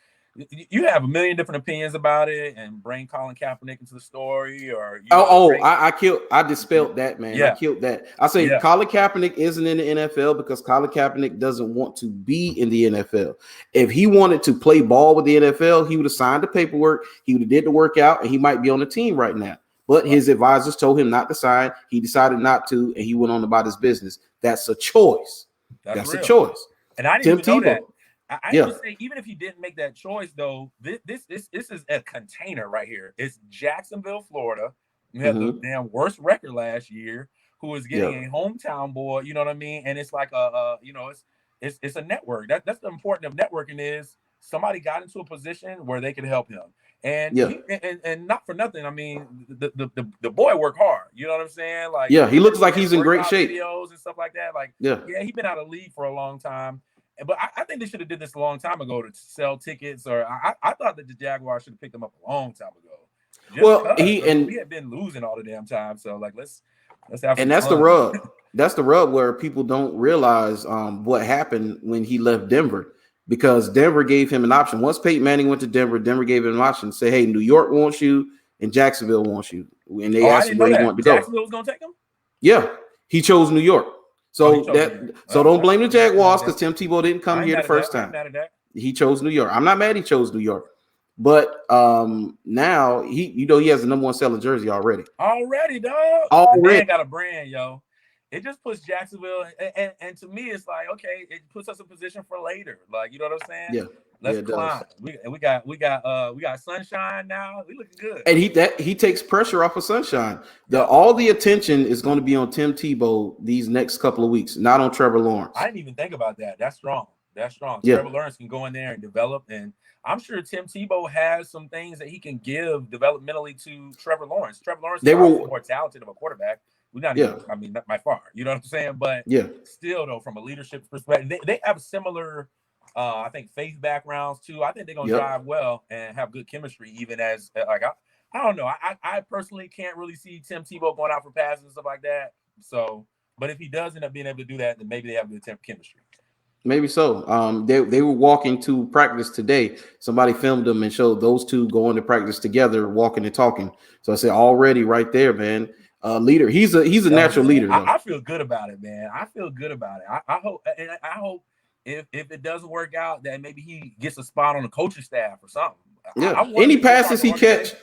you have a million different opinions about it, and bring Colin Kaepernick into the story, or I dispelled that, man. I killed that. I say Colin Kaepernick isn't in the NFL because Colin Kaepernick doesn't want to be in the NFL. If he wanted to play ball with the NFL, he would have signed the paperwork, he would have did the workout, and he might be on the team right now. But his advisors told him not to sign. He decided not to, and he went on about his business. That's a choice. That's a choice. And I didn't even know that. I would say, even if he didn't make that choice, though, this is a container right here. It's Jacksonville, Florida. We had the damn worst record last year. Who is getting a hometown boy? You know what I mean? And it's like it's a network. That's the importance of networking is somebody got into a position where they could help him. And and not for nothing. I mean, the boy worked hard. You know what I'm saying? Like, he looks like he's in great shape. Videos and stuff like that. Like, he's been out of the league for a long time. But I think they should have did this a long time ago to sell tickets. Or I thought that the Jaguars should have picked him up a long time ago. We had been losing all the damn time. So like, let's have. And that's fun. The rub. That's the rub where people don't realize what happened when he left Denver, because Denver gave him an option. Once Peyton Manning went to Denver, Denver gave him an option. Say, hey, New York wants you and Jacksonville wants you. And they asked him where he wanted to go. Jacksonville was going to take him? Yeah, he chose New York. So don't blame the Jaguars because Tim Tebow didn't come here the first time. He chose New York. I'm not mad he chose New York. But now he has the #1 selling jersey already. Already, dog. Already got a brand, yo. It just puts Jacksonville, and to me, it's like, okay, it puts us in position for later. Like, you know what I'm saying? Yeah. Let's climb. We got Sunshine now. We looking good. And he takes pressure off of Sunshine. All the attention is going to be on Tim Tebow these next couple of weeks, not on Trevor Lawrence. I didn't even think about that. That's strong. Yeah. Trevor Lawrence can go in there and develop, and I'm sure Tim Tebow has some things that he can give developmentally to Trevor Lawrence. Trevor Lawrence is more talented of a quarterback. We're not even, I mean, not by far. You know what I'm saying? But still, though, from a leadership perspective, they have similar, I think, faith backgrounds too. I think they're gonna drive well and have good chemistry. Even as like I don't know. I personally can't really see Tim Tebow going out for passes and stuff like that. So, but if he does end up being able to do that, then maybe they have good chemistry. Maybe so. They were walking to practice today. Somebody filmed them and showed those two going to practice together, walking and talking. So I said, already right there, man. Leader. He's a natural leader. I feel good about it, man. I feel good about it. I hope if it doesn't work out, that maybe he gets a spot on the coaching staff or something. Yeah. Any passes he catch.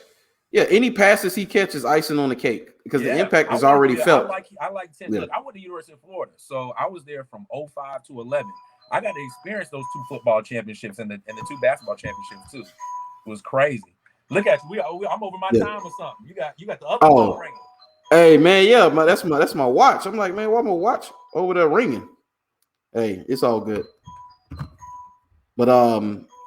Yeah, any passes he catches, icing on the cake because the impact is already felt. I like Tim. Look, I went to University of Florida, so I was there from 05 to 11. I got to experience those 2 football championships and the 2 basketball championships too. It was crazy. Look at you. I'm over my time or something. You got the other phone ringing. Hey man, that's my watch. I'm like, man, why my watch over there ringing? Hey, it's all good. But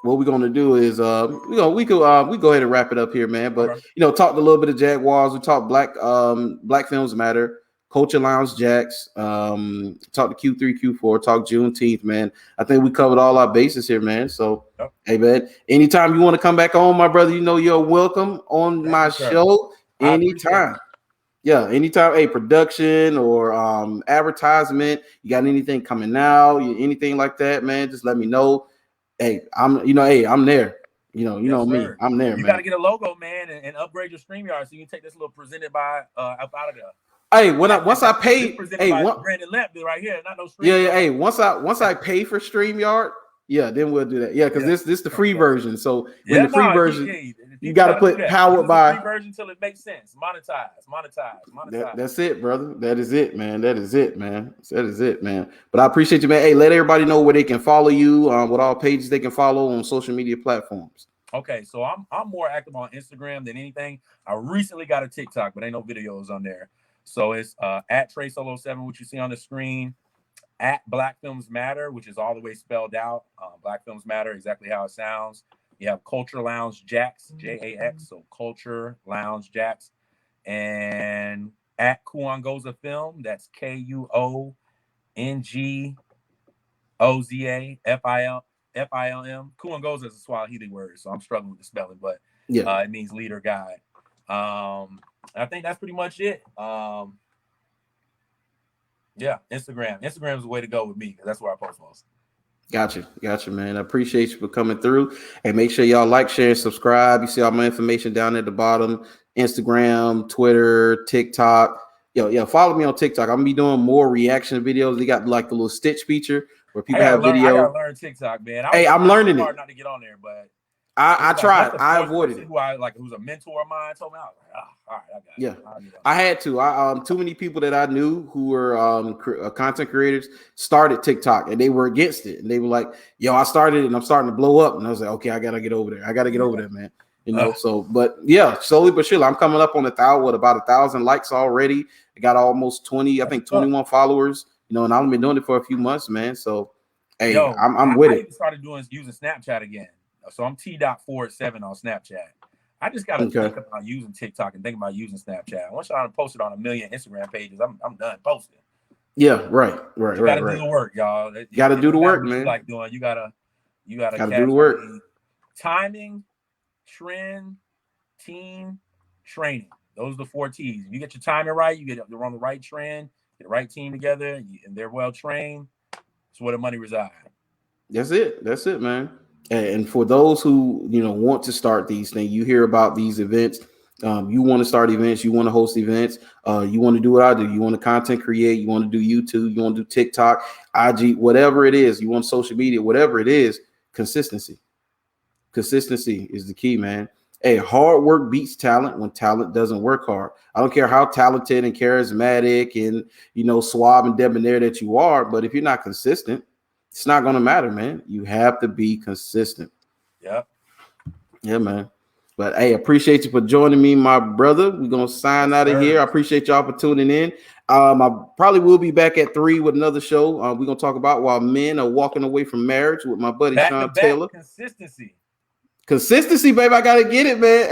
what we're gonna do is we go ahead and wrap it up here, man. But talked a little bit of Jaguars. We talked Black Films Matter, Culture Lounge Jacks, talked to Q3, Q4, talked Juneteenth, man. I think we covered all our bases here, man. So hey man, anytime you want to come back on, my brother, you're welcome on my show anytime. Yeah, anytime, production or advertisement, you got anything coming out, anything like that, man, just let me know. Hey, I'm there. You know Yes, me. sir. I'm there, You man. got to get a logo, man, and upgrade your StreamYard so you can take this little presented by up out of there. Hey, once I pay, presented by Brandon Lamp right here, not no StreamYard. Yeah. Hey, once I pay for StreamYard, yeah, then we'll do that. Yeah, because this the free version. So when the free version, you got to put powered by free version until it makes sense. Monetize. That's it, brother. That is it, man. That is it, man. But I appreciate you, man. Hey, let everybody know where they can follow you. What all pages they can follow on social media platforms. Okay, so I'm more active on Instagram than anything. I recently got a TikTok, but ain't no videos on there. So it's at Trey Solo 7, which you see on the screen, at Black Films Matter, which is all the way spelled out. Black Films Matter, exactly how it sounds. You have Culture Lounge Jax, Jax, so Culture Lounge Jax, and at Kuongoza Film, that's KUONGOZA FILM. Kuongoza is a Swahili word, so I'm struggling with the spelling, but it means leader, guide. I think that's pretty much it. Yeah, Instagram. Instagram is the way to go with me because that's where I post most. Gotcha, man. I appreciate you for coming through. And make sure y'all like, share, and subscribe. You see all my information down at the bottom. Instagram, Twitter, TikTok. Yo, follow me on TikTok. I'm gonna be doing more reaction videos. They got like the little Stitch feature where people have video. I gotta learn TikTok, man. I'm learning it. Hard not to get on there, but I tried. I avoided it. Who's a mentor of mine told me, I was like, all right, I got it. Yeah, I had to. Too many people that I knew who were content creators started TikTok, and they were against it, and they were like, "Yo, I started it, and I'm starting to blow up." And I was like, "Okay, I gotta get over there. Man." You know. So, but yeah, slowly but surely, I'm coming up on about 1,000 likes already. I got almost 21 followers. You know, and I've been doing it for a few months, man. So, hey, I'm with it. I started using Snapchat again. So I'm T.47 on Snapchat. I just got to think about using TikTok and think about using Snapchat. Once I posted on 1 million Instagram pages, I'm done posting. Yeah, right. You got to do the work, y'all. Got to do the work, man. You like doing? You gotta do the work. Timing, trend, team, training. Those are the 4 T's. If you get your timing right, you're on the right trend, get the right team together, and they're well trained. That's where the money resides. That's it, man. And for those who want to start these things, you hear about these events. You want to start events, you want to host events, you want to do what I do. You want to content create, you want to do YouTube, you want to do TikTok, IG, whatever it is. You want social media, whatever it is. Consistency is the key, man. Hey, hard work beats talent when talent doesn't work hard. I don't care how talented and charismatic and suave and debonair that you are, but if you're not consistent, it's not going to matter, man. You have to be consistent. Yeah, man. But hey, appreciate you for joining me, my brother. We're going to sign out of here. I appreciate y'all for tuning in. I probably will be back at 3 with another show. We're going to talk about while men are walking away from marriage with my buddy Sean Taylor. Consistency, baby. I got to get it, man.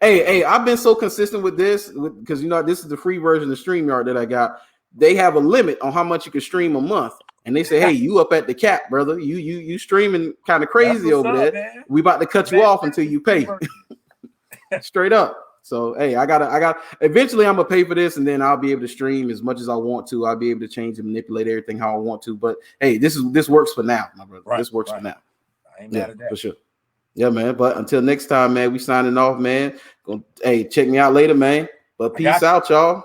Hey, I've been so consistent with this because, this is the free version of StreamYard that I got. They have a limit on how much you can stream a month. And they say, hey, you up at the cap, brother. You streaming kind of crazy over there. Man. We about to cut you off until you pay. Straight up. So, hey, I got eventually I'm going to pay for this and then I'll be able to stream as much as I want to. I'll be able to change and manipulate everything how I want to. But, hey, this works for now, my brother. This works for now. I ain't mad at that. For sure. Yeah, man. But until next time, man, we signing off, man. Hey, check me out later, man. But peace out, y'all.